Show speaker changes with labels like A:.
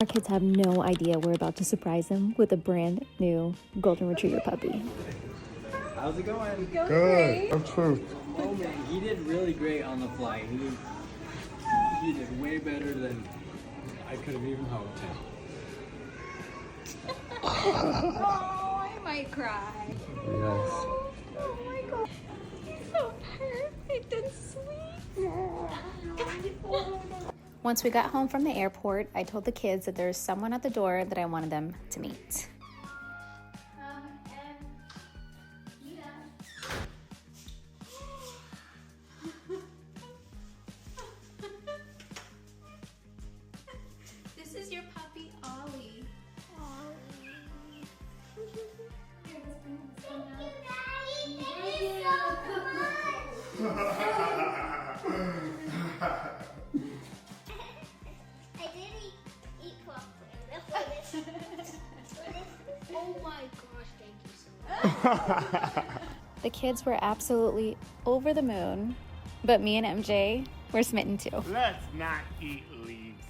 A: Our kids have no idea we're about to surprise them with a brand new Golden Retriever puppy.
B: How's it going?
C: Good. Of truth.
B: Oh man, he did really great on the fly. He did way better than I could have even hoped.
D: Oh, I might cry.
C: Yes.
D: Oh my god. He's so perfect and sweet.
A: Once we got home from the airport, I told the kids that there's someone at the door that I wanted them to meet.
D: This is your puppy, Ollie.
E: I didn't eat popcorn. Oh my gosh, thank you so much.
A: The kids were absolutely over the moon, but me and MJ were smitten too.
C: Let's not eat leaves.